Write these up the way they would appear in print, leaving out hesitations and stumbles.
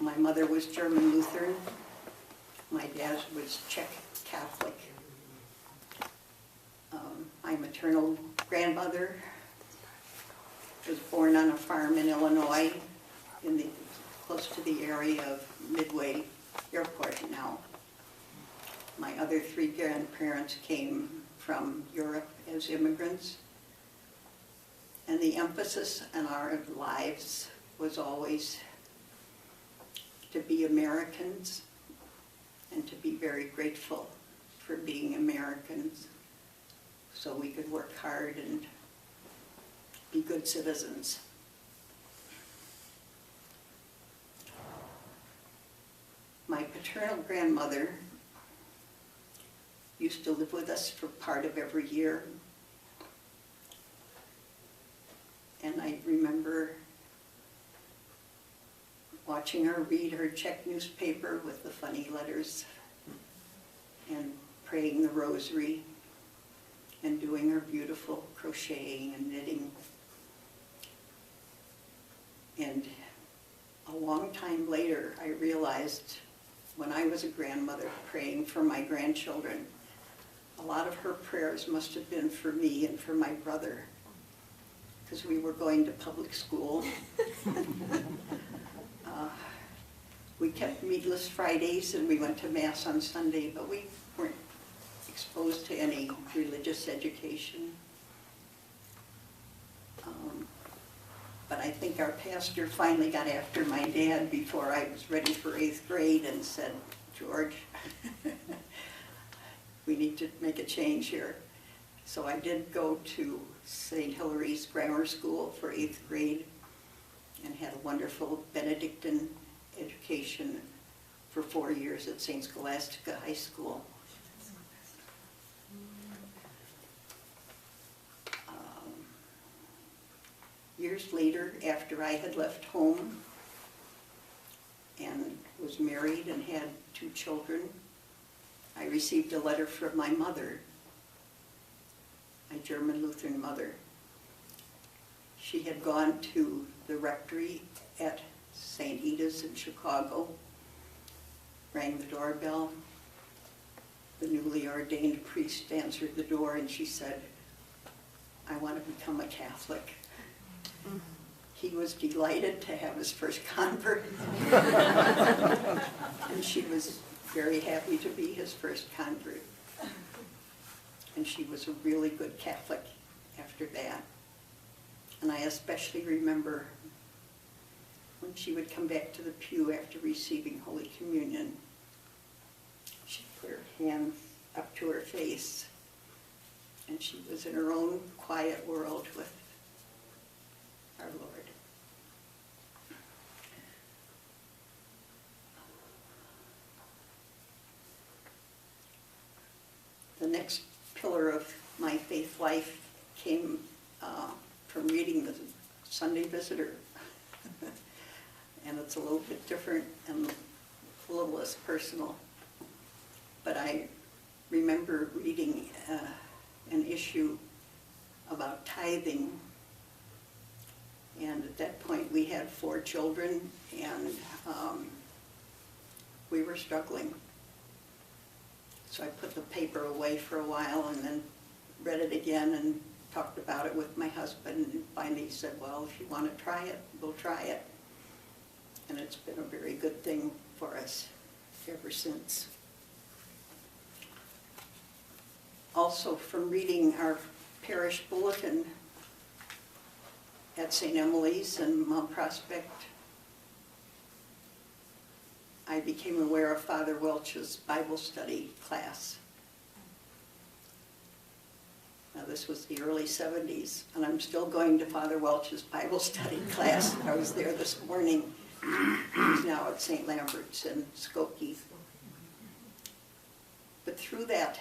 My mother was German Lutheran. My dad was Czech Catholic. My maternal grandmother was born on a farm in Illinois, close to the area of Midway Airport now. My other three grandparents came from Europe as immigrants. And the emphasis on our lives was always to be Americans and to be very grateful for being Americans so we could work hard and be good citizens. My paternal grandmother used to live with us for part of every year. And I remember watching her read her Czech newspaper with the funny letters and praying the rosary and doing her beautiful crocheting and knitting. And a long time later, I realized when I was a grandmother praying for my grandchildren, a lot of her prayers must have been for me and for my brother, because we were going to public school. We kept meatless Fridays and we went to Mass on Sunday, but we weren't exposed to any religious education. But I think our pastor finally got after my dad before I was ready for 8th grade and said, "George, we need to make a change here." So I did go to St. Hilary's Grammar School for 8th grade and had a wonderful Benedictine education for 4 years at St. Scholastica High School. Years later, after I had left home and was married and had 2 children, I received a letter from my mother, my German Lutheran mother. She had gone to the rectory at St. Edith's in Chicago, rang the doorbell. The newly ordained priest answered the door and she said, "I want to become a Catholic." He was delighted to have his first convert. And she was very happy to be his first convert. And she was a really good Catholic after that. And I especially remember when she would come back to the pew after receiving Holy Communion, she'd put her hand up to her face, and she was in her own quiet world with our Lord. The next pillar of my faith life came from reading the Sunday Visitor. And it's a little bit different and a little less personal. But I remember reading an issue about tithing. And at that point we had 4 children and we were struggling. So I put the paper away for a while and then read it again and talked about it with my husband, and finally said, "Well, if you want to try it, we'll try it." And it's been a very good thing for us ever since. Also, from reading our parish bulletin at St. Emily's in Mount Prospect, I became aware of Father Welch's Bible study class. Now, this was the early 70s, and I'm still going to Father Welch's Bible study class. I was there this morning. He's now at St. Lambert's in Skokie. But through that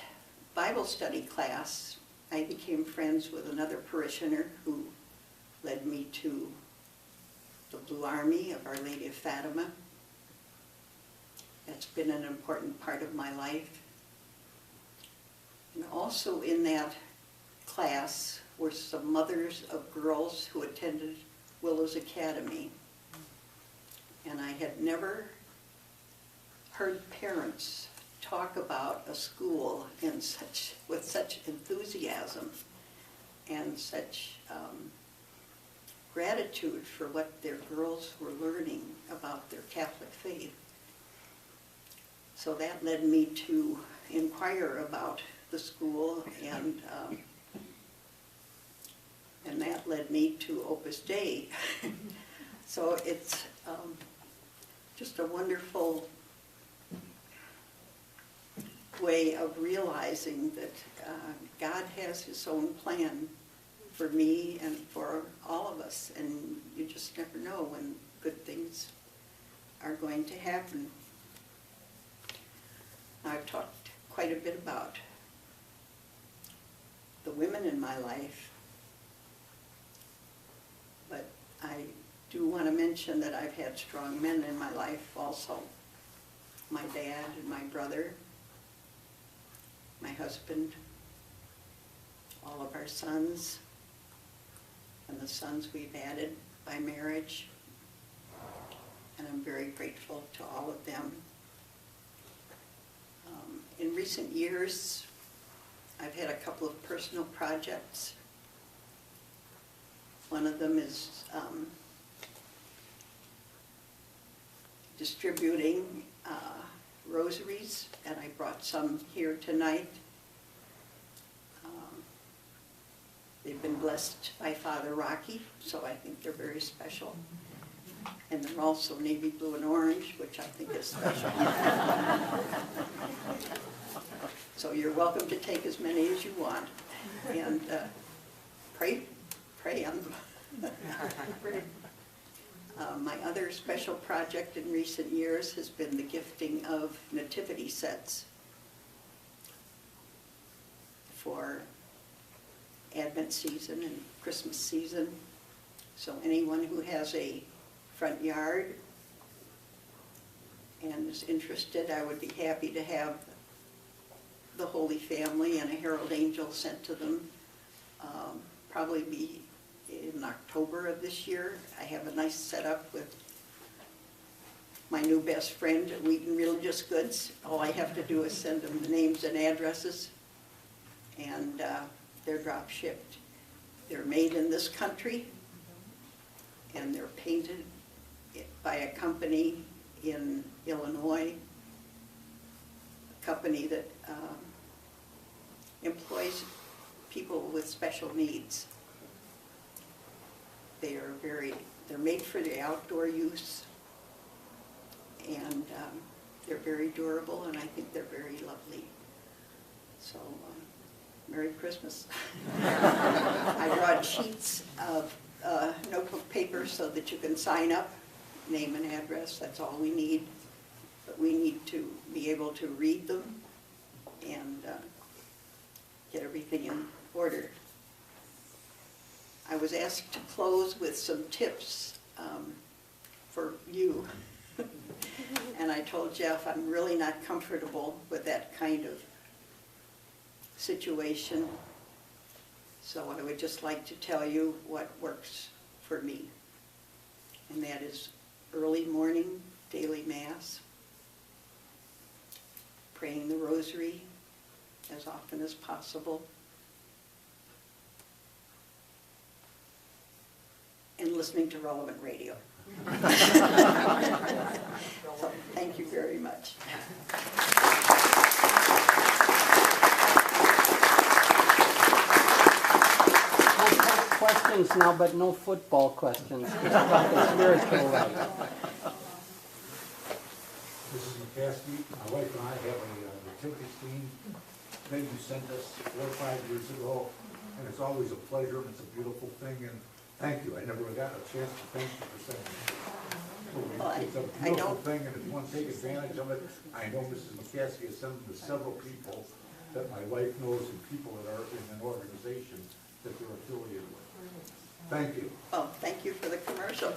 Bible study class, I became friends with another parishioner who led me to the Blue Army of Our Lady of Fatima. That's been an important part of my life. And also in that class were some mothers of girls who attended Willow's Academy. And I had never heard parents talk about a school with such enthusiasm and such gratitude for what their girls were learning about their Catholic faith. So that led me to inquire about the school, and that led me to Opus Dei. So it's just a wonderful way of realizing that God has his own plan for me and for all of us, and you just never know when good things are going to happen. I've talked quite a bit about the women in my life, but I do want to mention that I've had strong men in my life also. My dad and my brother, my husband, all of our sons, and the sons we've added by marriage. And I'm very grateful to all of them. In recent years, I've had a couple of personal projects. One of them is distributing rosaries, and I brought some here tonight. They've been blessed by Father Rocky, so I think they're very special. And they're also navy blue and orange, which I think is special. So you're welcome to take as many as you want, and pray on them. My other special project in recent years has been the gifting of nativity sets for Advent season and Christmas season. So anyone who has a front yard and is interested, I would be happy to have the Holy Family and a herald angel sent to them. Probably be in October of this year. I have a nice setup with my new best friend at Wheaton Religious Goods. All I have to do is send them the names and addresses, and they're drop shipped. They're made in this country, and they're painted by a company in Illinois, a company that employs people with special needs. They're made for the outdoor use, and they're very durable, and I think they're very lovely. So, Merry Christmas. I brought sheets of notebook paper so that you can sign up, name and address, that's all we need. But we need to be able to read them and get everything in order. I was asked to close with some tips for you. And I told Jeff I'm really not comfortable with that kind of situation. So I would just like to tell you what works for me. And that is early morning daily Mass, praying the Rosary as often as possible, and listening to relevant radio. So, thank you very much. Questions now, but no football questions. Just about the spiritual life. Mrs. McCaskey, my wife and I have a nativity scene that you sent us 4 or 5 years ago, and it's always a pleasure, and it's a beautiful thing, and thank you. I never got a chance to thank you for sending it. So it's a beautiful thing, and if you want to take advantage of it, I know Mrs. McCaskey has sent them to several people that my wife knows and people that are in an organization that they're affiliated with. Thank you. Well, thank you for the commercial.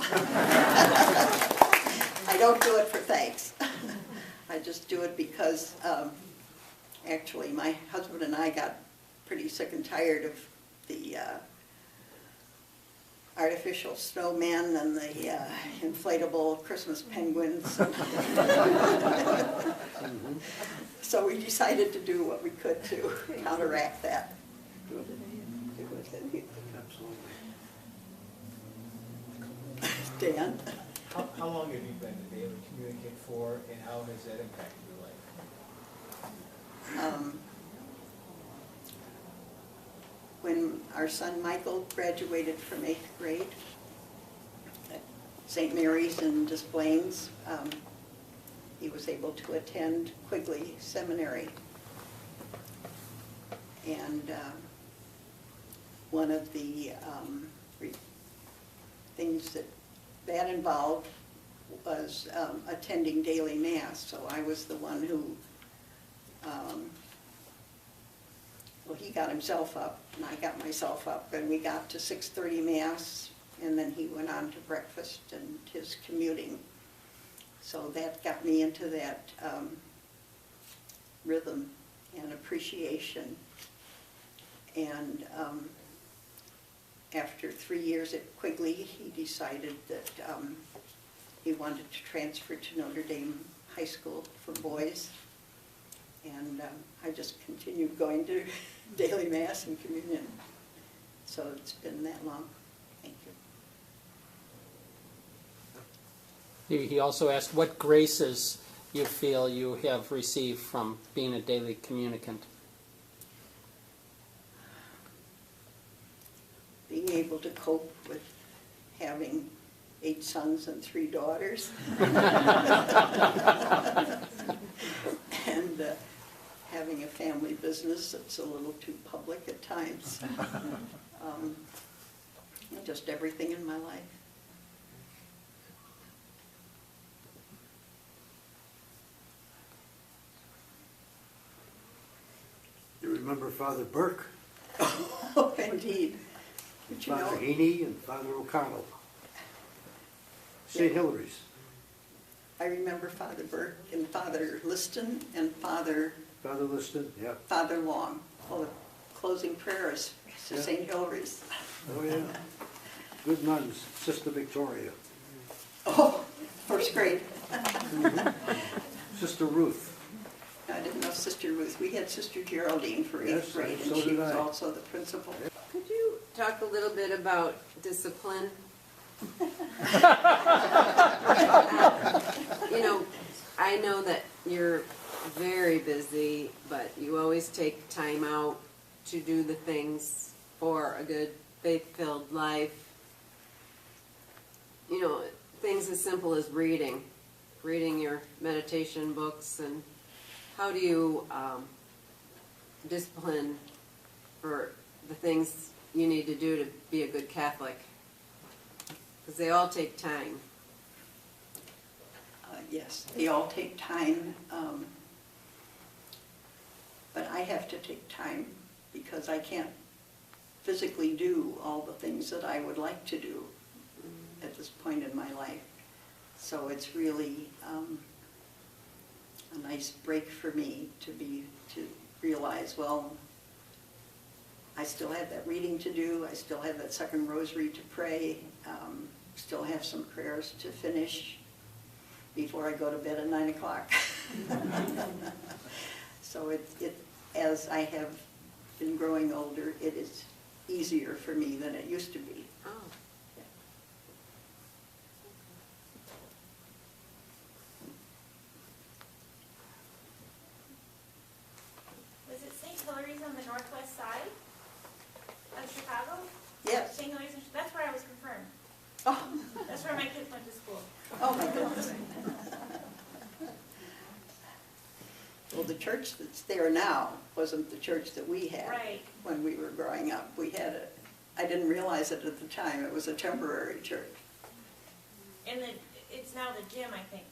I don't do it for thanks. I just do it because actually my husband and I got pretty sick and tired of the artificial snowmen and the inflatable Christmas penguins. So we decided to do what we could to counteract that. Dan? How long have you been able to communicate for, and how has that impacted your life? When our son Michael graduated from 8th grade at St. Mary's in Des Plaines, he was able to attend Quigley Seminary. And one of the things that involved was attending daily mass. So I was the one who, well, he got himself up and I got myself up, and we got to 6:30 mass, and then he went on to breakfast and his commuting. So that got me into that rhythm and appreciation. And after 3 years at Quigley, he decided that he wanted to transfer to Notre Dame High School for boys. And I just continued going to daily mass and communion. So it's been that long. Thank you. He also asked what graces you feel you have received from being a daily communicant. Being able to cope with having 8 sons and 3 daughters. And having a family business that's a little too public at times. Just everything in my life. You remember Father Burke, Oh, indeed. But you Father know, Heaney, and Father O'Connell. St. Hilary's. I remember Father Burke and Father Liston and Father Father Liston, yep. Long. Well, the closing prayer is to Yeah. St. Hilary's. Oh, yeah. Good nuns, Sister Victoria. Oh, first grade. Sister Ruth. I didn't know Sister Ruth. We had Sister Geraldine for 8th Yes, grade, so and she did was I. also the principal. Could you talk a little bit about discipline? You know, I know that you're very busy, but you always take time out to do the things for a good faith-filled life. You know, things as simple as reading your meditation books, and how do you discipline for the things you need to do to be a good Catholic? Because they all take time. Yes, they all take time, but I have to take time because I can't physically do all the things that I would like to do at this point in my life. So it's really a nice break for me to realize, well, I still have that reading to do, I still have that second rosary to pray, still have some prayers to finish before I go to bed at 9 o'clock. So as I have been growing older, it is easier for me than it used to be. Oh. Was it St. Hilary's on the northwest side of Chicago? Yes. St. Hilary's, that's where I was confirmed. Oh, That's where my kids went to school. oh my goodness. Well, the church that's there now wasn't the church that we had Right. when we were growing up. We had I didn't realize it at the time, it was a temporary church. And it's now the gym, I think.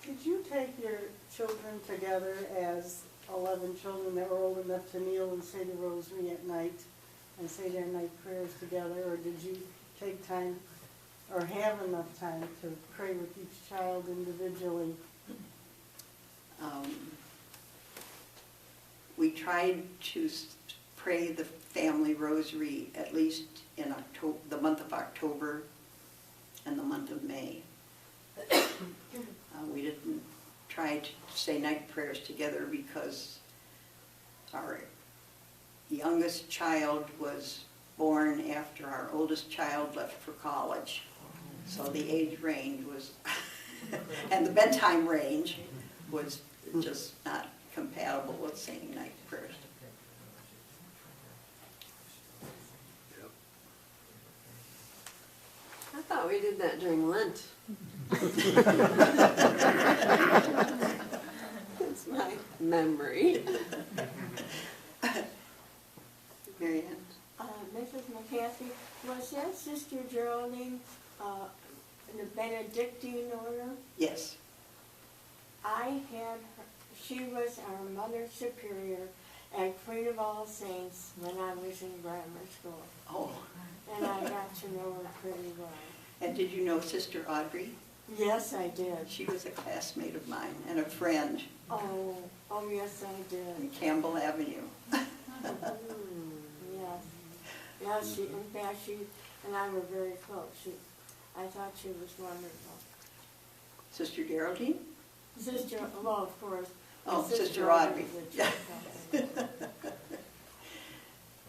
Did you take your children together as 11 children that were old enough to kneel and say the rosary at night and say their night prayers together, or did you take time or have enough time to pray with each child individually? We tried to pray the family rosary at least in October, the month of October and the month of May. We didn't try to say night prayers together because our youngest child was born after our oldest child left for college. So the age range was, and the bedtime range was just not compatible with saying night prayers. I thought we did that during Lent. That's my memory. Mary Ann? Mrs. McCaskey, was that Sister Geraldine in the Benedictine order? Yes. I had her, she was our Mother Superior at Queen of All Saints when I was in grammar school. Oh, And I got to know her pretty well. and did you know Sister Audrey? Yes, I did. She was a classmate of mine and a friend Oh, yes, I in did. Campbell Avenue. Yes. Yes, she, in fact, she and I were very close. I thought she was wonderful. Sister Geraldine? Sister, well, of course. Oh, Sister Sister Audrey. was a Yeah. child.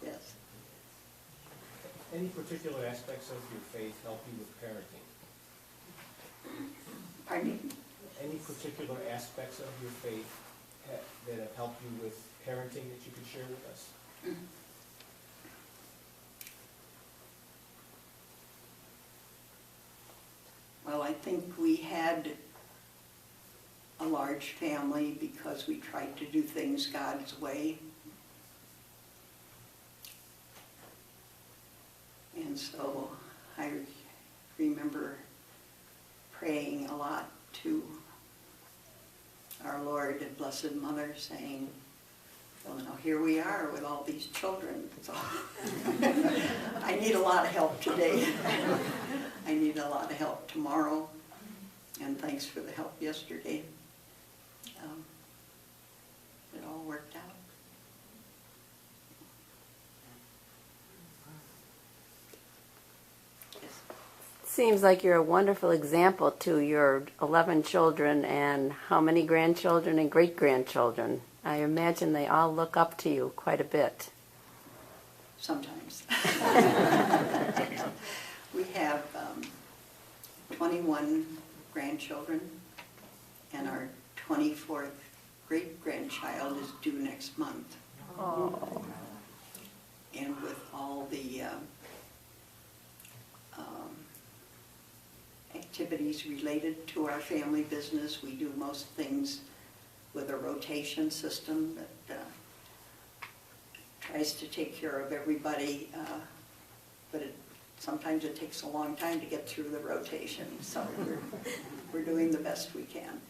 Yes. Any particular aspects of your faith help you with parenting? Pardon me? Any particular aspects of your faith that have helped you with parenting that you could share with us? Well, I think we had a large family because we tried to do things God's way. And so I remember praying a lot to our Lord and Blessed Mother saying, well, now here we are with all these children. So I need a lot of help today. I need a lot of help tomorrow. And thanks for the help yesterday. It all worked out. Yes. Seems like you're a wonderful example to your 11 children and how many grandchildren and great-grandchildren. I imagine they all look up to you quite a bit. Sometimes. We have 21 grandchildren, and our 24th great-grandchild is due next month. Oh. And with all the activities related to our family business, we do most things with a rotation system that tries to take care of everybody, but sometimes it takes a long time to get through the rotation, so we're doing the best we can.